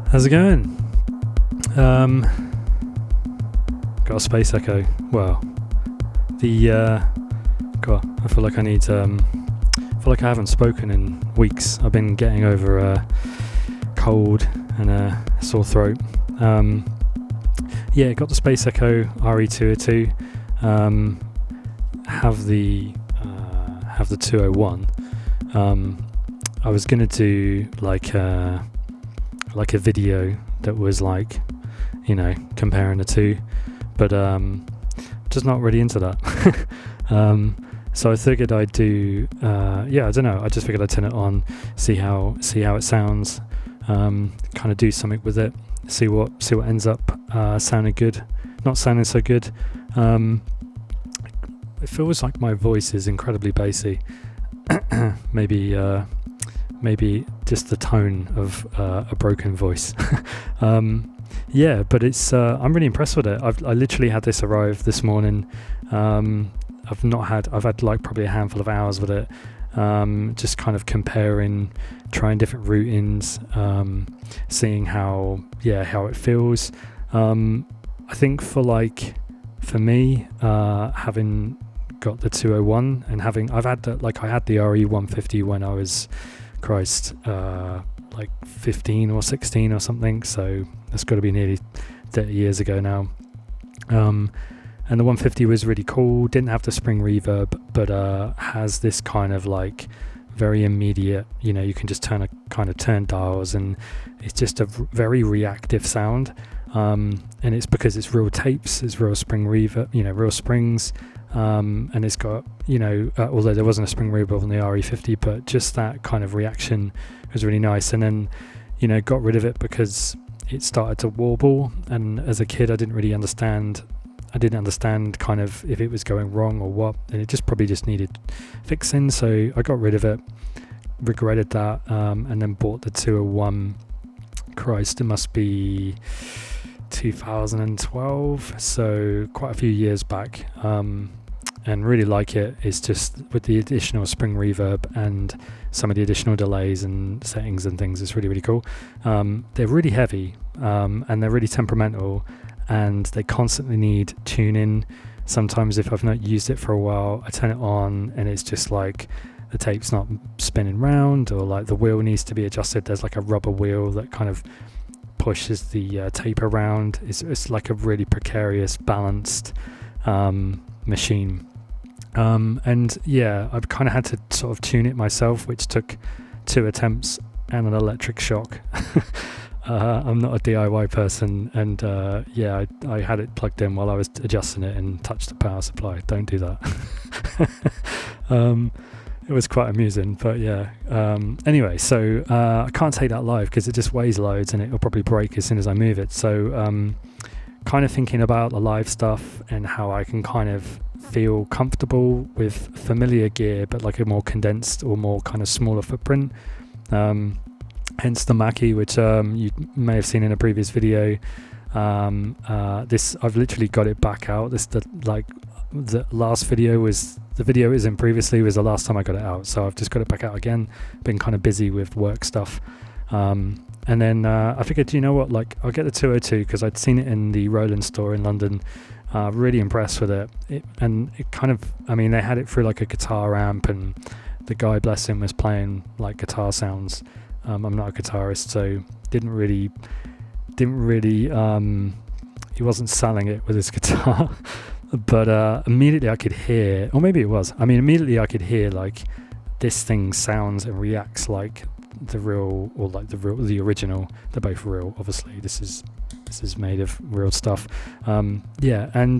How's it going? Got a space echo. Well, God, I feel like I need. I feel like I haven't spoken in weeks. I've been getting over a cold and a sore throat. Yeah, got the space echo RE-202. Have the 201. I was gonna do like a video that was like, you know, comparing the two, but just not really into that. So I figured I'd do I don't know, I just figured I'd turn it on, see how it sounds, kind of do something with it, see what ends up sounding good, not sounding so good. It feels like my voice is incredibly bassy. Maybe just the tone of a broken voice. Yeah, but it's I'm really impressed with it. I literally had this arrive this morning. I've had like probably a handful of hours with it, just kind of comparing, trying different routings, seeing how it feels. I think for me, having got the 201 and I had the RE-150 when I was like 15 or 16 or something, so that's got to be nearly 30 years ago now. And the 150 was really cool, didn't have the spring reverb, but has this kind of like very immediate, you know, you can just turn dials, and it's just a very reactive sound. And it's because it's real tapes, it's real spring reverb, you know, real springs. And it's got, you know, although there wasn't a spring reverb on the RE50, but just that kind of reaction was really nice. And then, you know, got rid of it because it started to warble, and as a kid I didn't understand kind of if it was going wrong or what, and it probably just needed fixing, so I got rid of it, regretted that, and then bought the 201. Christ, it must be 2012, so quite a few years back, and really like it. It's just with the additional spring reverb and some of the additional delays and settings and things, it's really cool. They're really heavy, and they're really temperamental, and they constantly need tuning. Sometimes if I've not used it for a while, I turn it on and it's just like the tape's not spinning round, or like the wheel needs to be adjusted. There's like a rubber wheel that kind of pushes the tape around. It's like a really precarious, balanced machine. And yeah, I've kind of had to sort of tune it myself, which took 2 attempts and an electric shock. I'm not a DIY person, and I had it plugged in while I was adjusting it and touched the power supply. Don't do that. It was quite amusing, but yeah. Anyway, so I can't take that live because it just weighs loads and it'll probably break as soon as I move it. So kind of thinking about the live stuff and how I can kind of feel comfortable with familiar gear, but like a more condensed or more kind of smaller footprint. Hence the Mackie, which you may have seen in a previous video. This, I've literally got it back out. The last video was, the video it was in previously was the last time I got it out, so I've just got it back out again. Been kind of busy with work stuff, and then I figured, you know what, like I'll get the 202 because I'd seen it in the Roland store in London. Really impressed with it. And it kind of, I mean, they had it through like a guitar amp, and the guy, bless him, was playing like guitar sounds. I'm not a guitarist, so didn't really he wasn't selling it with his guitar. But immediately I could hear, or maybe it was, immediately I could hear like this thing sounds and reacts like the real, or like the original. They're both real, obviously. This is made of real stuff. And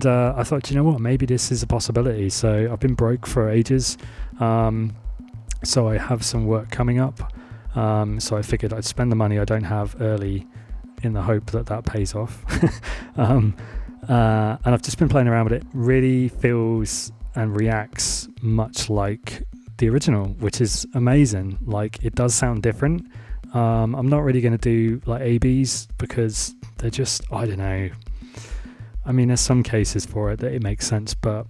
I thought, you know what, maybe this is a possibility. So I've been broke for ages, so I have some work coming up. So I figured I'd spend the money I don't have early in the hope that pays off. And I've just been playing around with it. Really feels and reacts much like the original, which is amazing. Like, it does sound different. I'm not really going to do like ABs because they're just, I don't know. I mean, there's some cases for it that it makes sense, but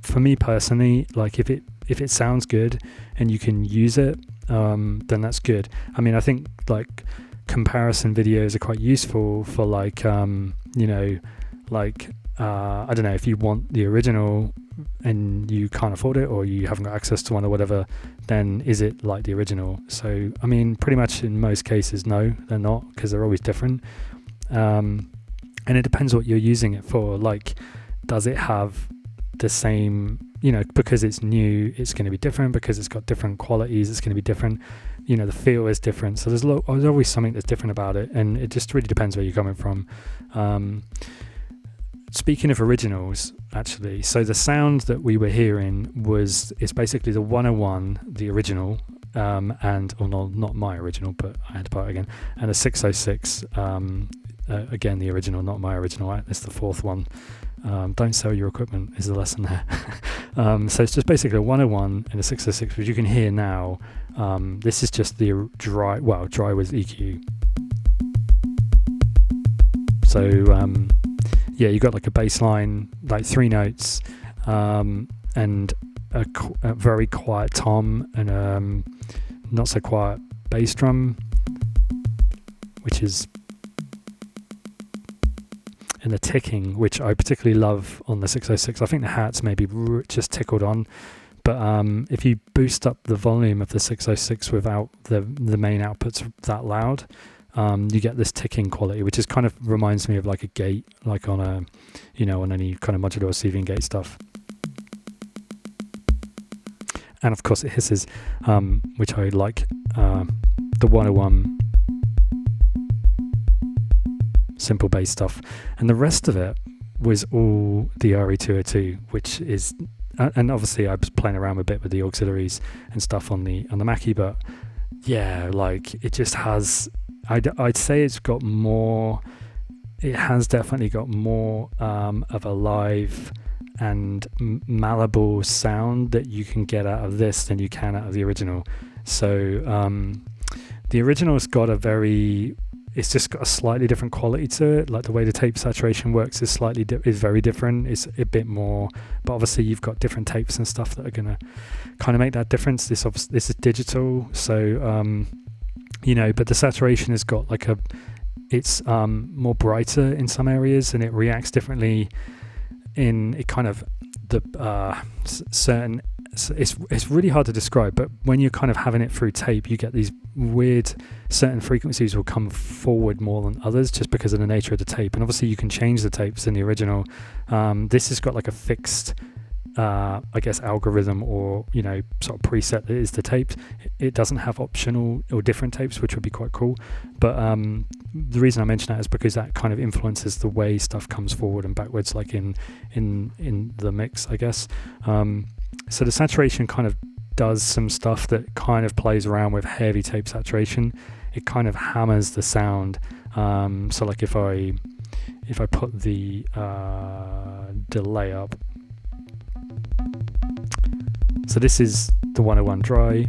for me personally, like if it sounds good and you can use it, then that's good. I mean, I think like comparison videos are quite useful for like you know, like I don't know, if you want the original and you can't afford it, or you haven't got access to one or whatever, then is it like the original? So I mean, pretty much in most cases, no, they're not, because they're always different. And it depends what you're using it for. Like, does it have the same, you know, because it's new, it's going to be different, because it's got different qualities, it's going to be different, you know, the feel is different. So there's always something that's different about it, and it just really depends where you're coming from. Speaking of originals, actually, so the sound that we were hearing it's basically the 101, the original, and, or no, not my original, but I had to buy it again, and the 606, again, the original, not my original, it's the fourth one. Don't sell your equipment is the lesson there. So it's just basically a 101 and a 606, which you can hear now. This is just the dry with EQ. So yeah, you got like a bass line, like 3 notes, and a very quiet tom, and not so quiet bass drum, which is, and the ticking, which I particularly love on the 606. I think the hats maybe just tickled on, but if you boost up the volume of the 606 without the main outputs that loud, you get this ticking quality, which is kind of reminds me of like a gate, like on a, you know, on any kind of modular receiving gate stuff. And of course it hisses, which I like, the 101 simple bass stuff, and the rest of it was all the RE-202, which is, and obviously I was playing around a bit with the auxiliaries and stuff on the Mackie, but yeah, like it just has, I'd say it's got more, it has definitely got more of a live and malleable sound that you can get out of this than you can out of the original. So the original's got a very, it's just got a slightly different quality to it. Like the way the tape saturation works is is very different. It's a bit more, but obviously you've got different tapes and stuff that are gonna kind of make that difference. This is digital, so you know, but the saturation has got like it's more brighter in some areas, and it reacts differently in it kind of the certain. It's really hard to describe, but when you're kind of having it through tape, you get these weird, certain frequencies will come forward more than others just because of the nature of the tape. And obviously you can change the tapes in the original. This has got like a fixed, I guess, algorithm, or, you know, sort of preset that is the tapes. It doesn't have optional or different tapes, which would be quite cool. But the reason I mention that is because that kind of influences the way stuff comes forward and backwards, like in the mix, I guess. So the saturation kind of does some stuff that kind of plays around with heavy tape saturation. It kind of hammers the sound. So like if I put the delay up, so this is the 101 dry.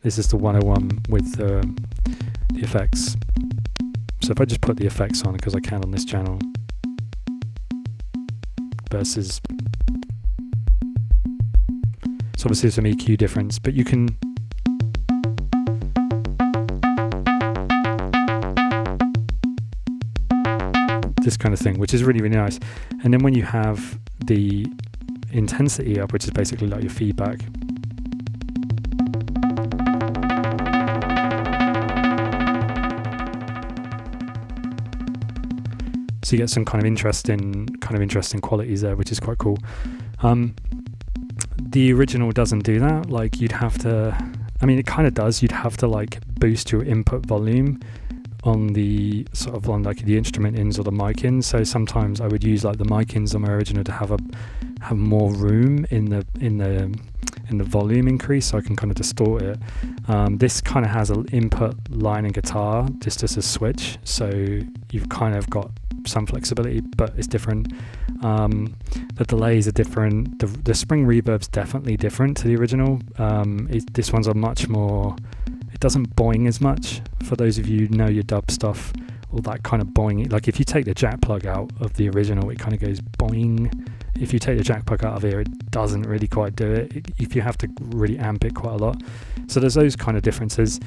This is the 101 with the effects. So if I just put the effects on, because I can on this channel, versus, so obviously there's some EQ difference, but you can this kind of thing, which is really, really nice. And then when you have the intensity up, which is basically like your feedback, so you get some kind of interesting qualities there, which is quite cool. The original doesn't do that. Like you'd have to, I mean, it kind of does. You'd have to like boost your input volume on the sort of on like the instrument ins or the mic ins. So sometimes I would use like the mic ins on my original to have more room in the volume increase, so I can kind of distort it. This kind of has an input line and guitar just as a switch, so you've kind of got some flexibility, but it's different. The delays are different. The spring reverb's definitely different to the original. This one's a much more, it doesn't boing as much. For those of you who know your dub stuff, all that kind of boing, like if you take the jack plug out of the original, it kind of goes boing if you take the jack plug out of here, it doesn't really quite do it. If you have to really amp it quite a lot. So there's those kind of differences.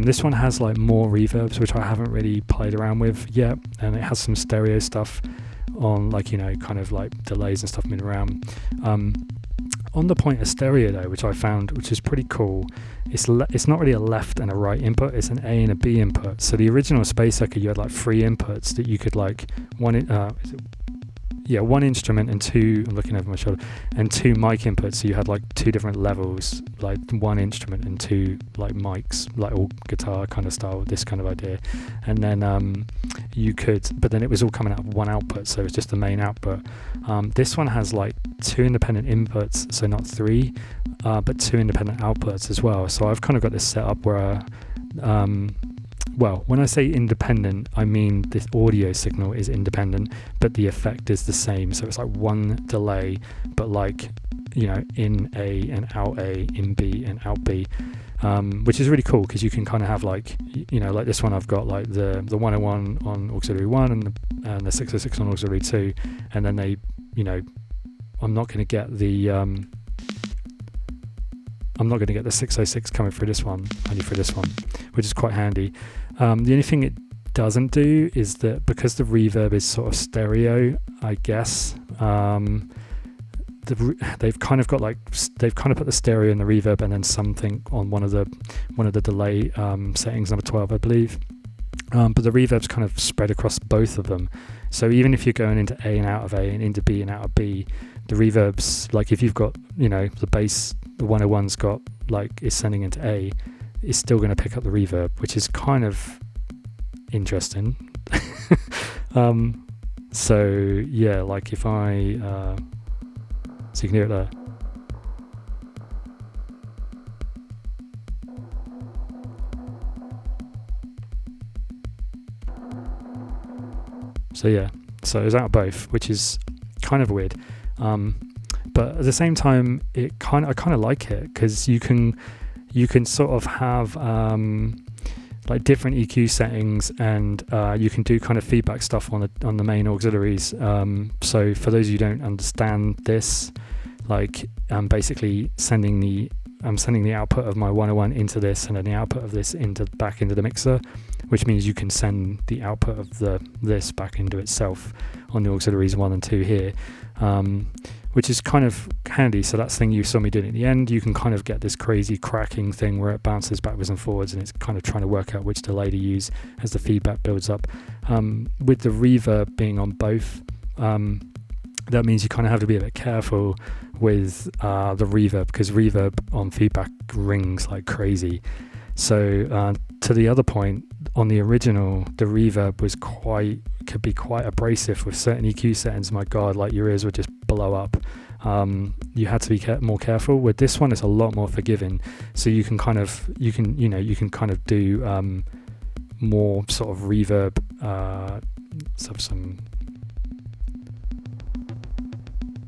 This one has like more reverbs, which I haven't really played around with yet, and it has some stereo stuff on, like, you know, kind of like delays and stuff moving around. On the point of stereo though, which I found, which is pretty cool, it's not really a left and a right input, it's an A and a B input. So the original Space Echo, you had like 3 inputs that you could like one instrument and 2, I'm looking over my shoulder, and 2 mic inputs. So you had like 2 different levels, like 1 instrument and 2 like mics, like all guitar kind of style, this kind of idea. And then you could, but then it was all coming out of 1 output, so it's just the main output. This one has like 2 independent inputs, so not 3, but 2 independent outputs as well. So I've kind of got this set up where well, when I say independent, I mean this audio signal is independent, but the effect is the same. So it's like 1 delay, but like, you know, in A and out A, in B and out B, which is really cool because you can kind of have like, you know, like this one I've got like the 101 on auxiliary 1 and the 606 on auxiliary 2, and then they, you know, I'm not going to get the 606 coming through this one, only through this one, which is quite handy. The only thing it doesn't do is that because the reverb is sort of stereo, I guess, they've kind of got like, they've kind of put the stereo and the reverb and then something on one of the delay settings, number 12, I believe. But the reverb's kind of spread across both of them. So even if you're going into A and out of A and into B and out of B, the reverb's like, if you've got, you know, the bass, the 101's got like, is sending into A, it's still going to pick up the reverb, which is kind of interesting. So yeah, like if I so you can hear it there. So yeah, so it's out of both, which is kind of weird. But at the same time, I kind of like it because you can sort of have like different EQ settings, and you can do kind of feedback stuff on the main auxiliaries. So for those of you who don't understand this, like I'm basically sending the output of my 101 into this, and then the output of this back into the mixer, which means you can send the output of this back into itself on the auxiliaries 1 and 2 here, which is kind of handy. So that's the thing you saw me doing at the end. You can kind of get this crazy cracking thing where it bounces backwards and forwards, and it's kind of trying to work out which delay to use as the feedback builds up. With the reverb being on both, that means you kind of have to be a bit careful with the reverb, because reverb on feedback rings like crazy. So to the other point, on the original, the reverb could be quite abrasive with certain EQ settings. My God, like your ears would just blow up. You had to be more careful. With this one, it's a lot more forgiving. So you can kind of do more sort of reverb,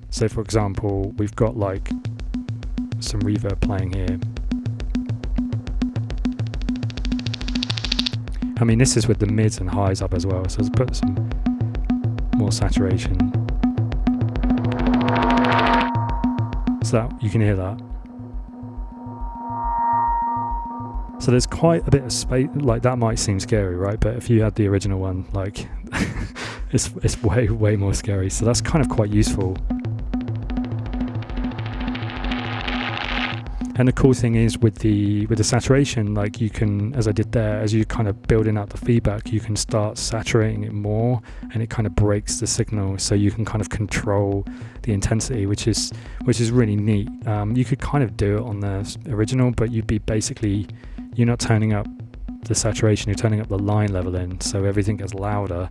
So for example, we've got like some reverb playing here. I mean, this is with the mids and highs up as well, so let's put some more saturation. So that, you can hear that. So there's quite a bit of space, like that might seem scary, right? But if you had the original one, like it's way more scary. So that's kind of quite useful. And the cool thing is with the saturation, like you can, as I did there, as you kind of building out the feedback, you can start saturating it more, and it kind of breaks the signal, so you can kind of control the intensity, which is really neat. You could kind of do it on the original, but you're not turning up the saturation, you're turning up the line level in, so everything gets louder.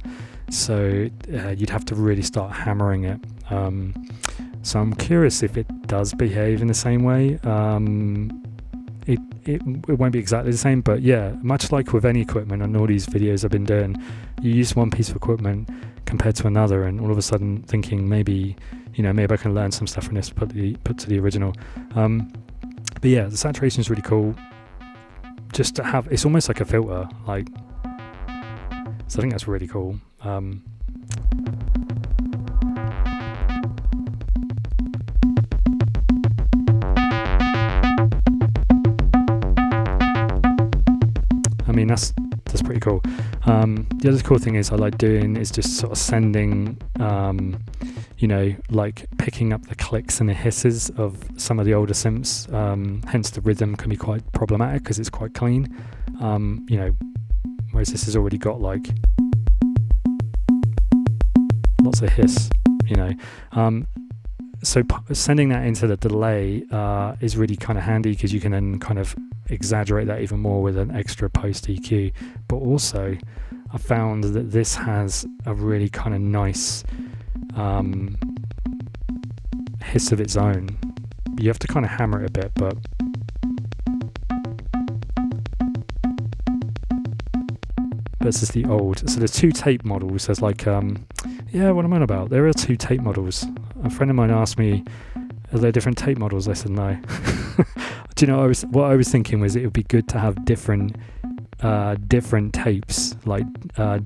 So you'd have to really start hammering it. So I'm curious if it does behave in the same way. It won't be exactly the same, but yeah, much like with any equipment and all these videos I've been doing, you use one piece of equipment compared to another, and all of a sudden thinking maybe I can learn some stuff from this, put to the original. But yeah, the saturation is really cool. Just to have, it's almost like a filter, like, so I think that's really cool. mean, that's pretty cool. The other cool thing is I like doing is just sort of sending, you know, like picking up the clicks and the hisses of some of the older synths. Hence the rhythm can be quite problematic because it's quite clean. You know, whereas this has already got like lots of hiss, you know. So sending that into the delay is really kind of handy because you can then kind of exaggerate that even more with an extra post EQ. But also I found that this has a really kind of nice hiss of its own. You have to kind of hammer it a bit, but versus the old. So there's two tape models. There's like yeah, what am I on about? There are two tape models. A friend of mine asked me, are there different tape models? I said no. Do you know what I was thinking was it would be good to have different tapes, like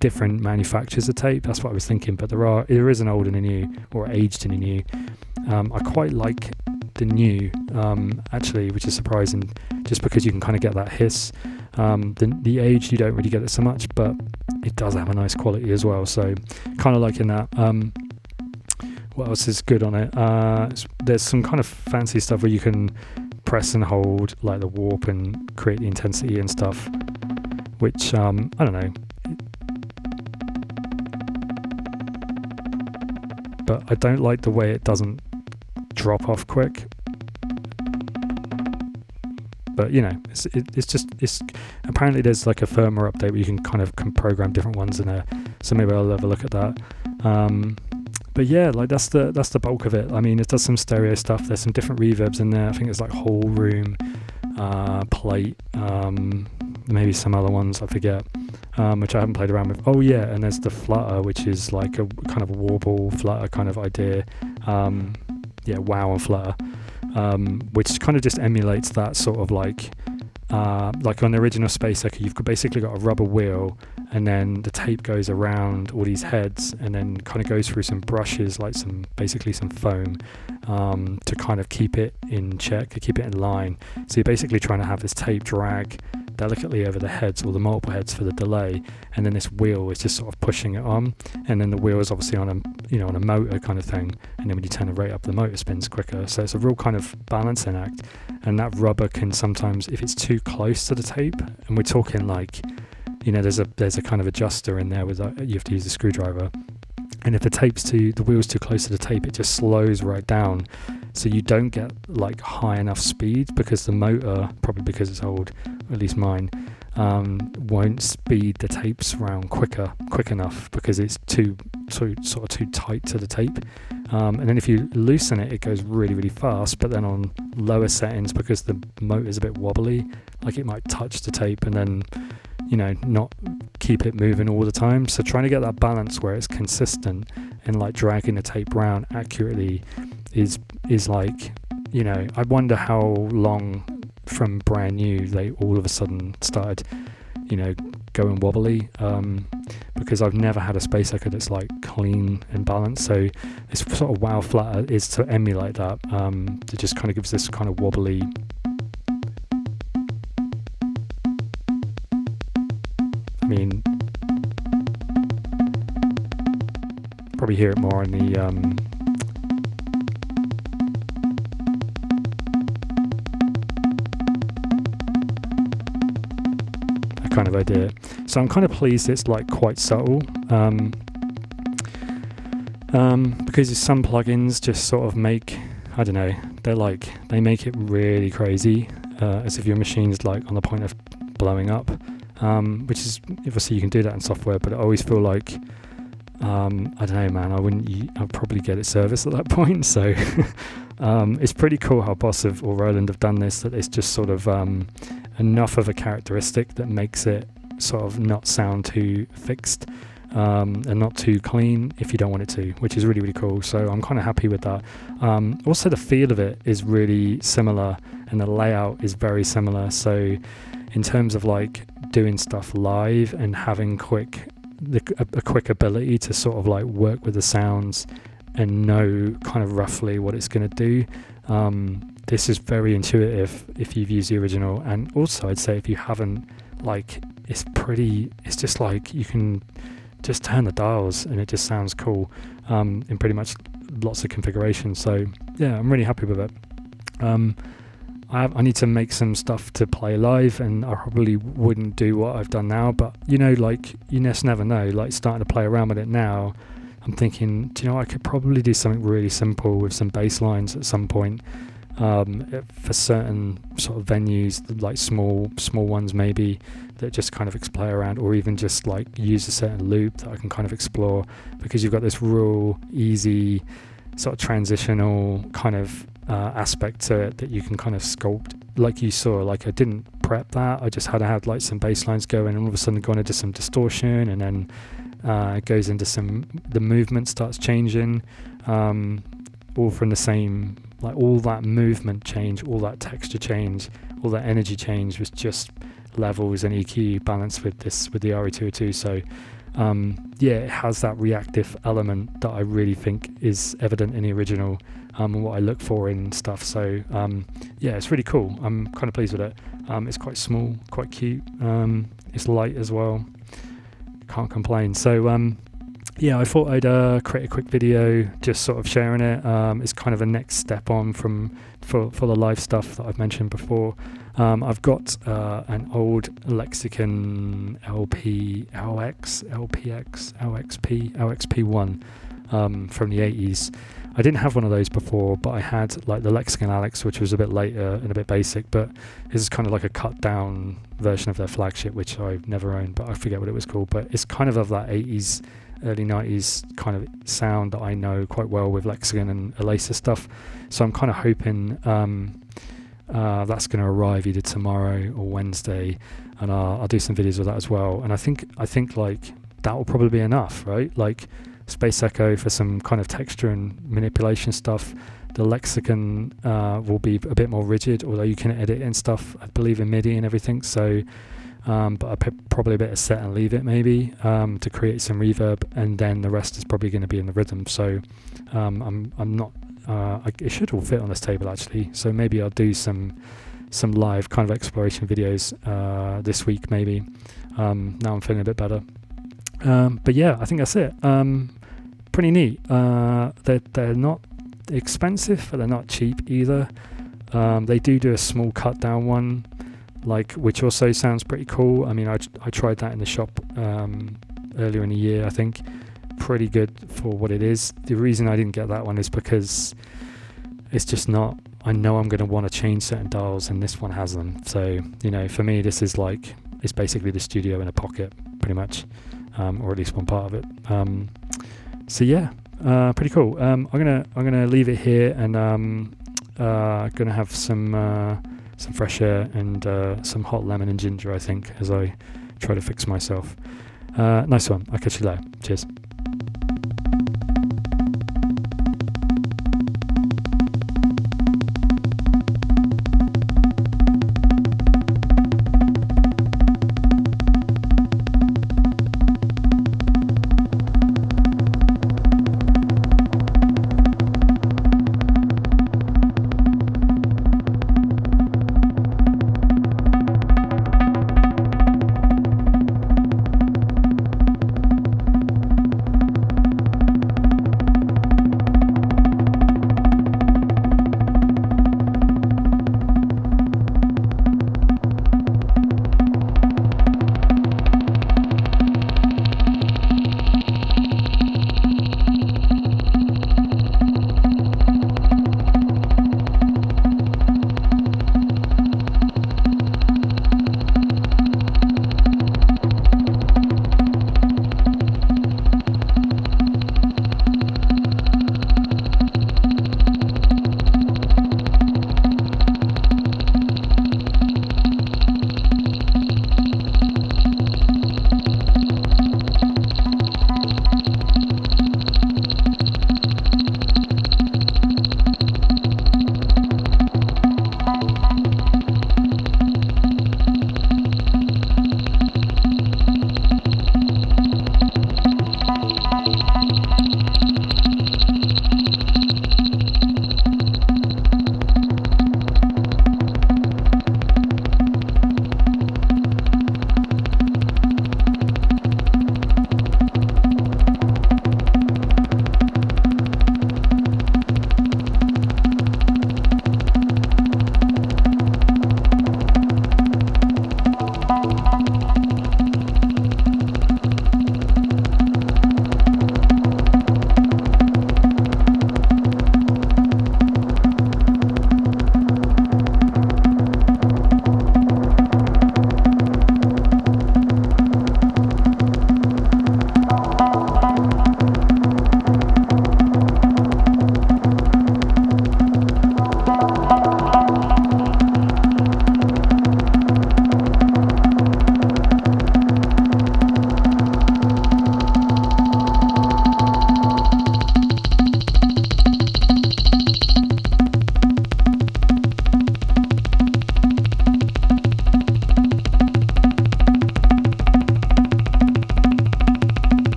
different manufacturers of tape. That's what I was thinking. But there is an old and a new, or aged and a new. I quite like the new, actually, which is surprising, just because you can kind of get that hiss. The aged, you don't really get it so much, but it does have a nice quality as well. So kind of liking that. What else is good on it? There's some kind of fancy stuff where you can press and hold like the warp and create the intensity and stuff, which I don't know, but I don't like the way it doesn't drop off quick. But you know, it's apparently there's like a firmware update where you can kind of program different ones in there, so maybe I'll have a look at that. But yeah, like that's the bulk of it. I mean, it does some stereo stuff. There's some different reverbs in there. I think there's like whole room, plate, maybe some other ones I forget, which I haven't played around with. Oh yeah, and there's the flutter, which is like a kind of a warble flutter kind of idea. Yeah, wow and flutter, which kind of just emulates that sort of like on the original Space Echo, you've basically got a rubber wheel, and then the tape goes around all these heads and then kind of goes through some brushes, like basically some foam, to kind of keep it in check, to keep it in line. So you're basically trying to have this tape drag delicately over the heads, or the multiple heads for the delay, and then this wheel is just sort of pushing it on, and then the wheel is obviously on a motor kind of thing, and then when you turn the rate up, the motor spins quicker. So it's a real kind of balancing act, and that rubber can sometimes, if it's too close to the tape, and we're talking like, you know, there's a kind of adjuster in there with you have to use a screwdriver, and if the wheel's too close to the tape, it just slows right down, so you don't get like high enough speed, because the motor, probably because it's old, or at least mine, won't speed the tapes around quick enough, because it's too tight to the tape. And then if you loosen it, it goes really, really fast. But then on lower settings, because the motor is a bit wobbly, like it might touch the tape and then, you know, not keep it moving all the time. So trying to get that balance where it's consistent and like dragging the tape around accurately is like, you know, I wonder how long from brand new they all of a sudden started, you know, going wobbly, because I've never had a Space Echo that's like clean and balanced. So this sort of wow flutter is to emulate that. It just kind of gives this kind of wobbly, I mean, probably hear it more in the kind of idea. So I'm kind of pleased it's like quite subtle, because some plugins just sort of make, I don't know, they make it really crazy, as if your machine's like on the point of blowing up, which is, obviously you can do that in software, but I always feel like, I don't know, man, I'll probably get it serviced at that point. So it's pretty cool how Boss or Roland have done this, that it's just sort of enough of a characteristic that makes it sort of not sound too fixed, and not too clean if you don't want it to, which is really, really cool. So I'm kind of happy with that. Also the feel of it is really similar, and the layout is very similar. So in terms of like doing stuff live and having a quick ability to sort of like work with the sounds and know kind of roughly what it's going to do, this is very intuitive if you've used the original. And also I'd say if you haven't, like it's pretty, it's just like you can just turn the dials and it just sounds cool in pretty much lots of configurations. So yeah, I'm really happy with it. I need to make some stuff to play live, and I probably wouldn't do what I've done now, but you know, like, you just never know. Like, starting to play around with it now, I'm thinking, do you know, I could probably do something really simple with some bass lines at some point, for certain sort of venues, like small ones maybe, that just kind of play around, or even just like use a certain loop that I can kind of explore, because you've got this real easy sort of transitional kind of aspect to it that you can kind of sculpt. Like you saw, like I didn't prep that, I just had like some bass lines going, and all of a sudden going into some distortion, and then it goes into the movement starts changing, all from the same, like all that movement change, all that texture change, all that energy change was just levels and EQ balanced with the RE-202. So yeah, it has that reactive element that I really think is evident in the original, and what I look for in stuff. So yeah, it's really cool. I'm kind of pleased with it. It's quite small, quite cute. It's light as well. Can't complain. So yeah, I thought I'd create a quick video just sort of sharing it. It's kind of a next step on for the live stuff that I've mentioned before. I've got an old Lexicon LP, LX, LPX, LXP, LXP1 from the 80s. I didn't have one of those before, but I had like the Lexicon Alex, which was a bit later and a bit basic, but this is kind of like a cut down version of their flagship, which I've never owned, but I forget what it was called. But it's kind of that 80s, early 90s kind of sound that I know quite well with Lexicon and Elasa stuff. So I'm kind of hoping that's going to arrive either tomorrow or Wednesday, and I'll do some videos with that as well. And I think like that will probably be enough, right? Like Space Echo for some kind of texture and manipulation stuff. The Lexicon will be a bit more rigid, although you can edit and stuff, I believe, in MIDI and everything. So but I probably a bit of set and leave it maybe to create some reverb, and then the rest is probably going to be in the rhythm. So I'm not it should all fit on this table actually, so maybe I'll do some live kind of exploration videos this week maybe. Now I'm feeling a bit better, but yeah, I think that's it. Pretty neat. They're not expensive, but they're not cheap either. They do a small cut down one, like, which also sounds pretty cool. I mean, I tried that in the shop earlier in the year. I think pretty good for what it is. The reason I didn't get that one is because it's just not, I know I'm going to want to change certain dials, and this one has them. So, you know, for me, this is like, it's basically the studio in a pocket pretty much, or at least one part of it. So yeah, pretty cool. I'm gonna leave it here, and gonna have some fresh air and some hot lemon and ginger, I think, as I try to fix myself. Nice one. I'll catch you later. Cheers.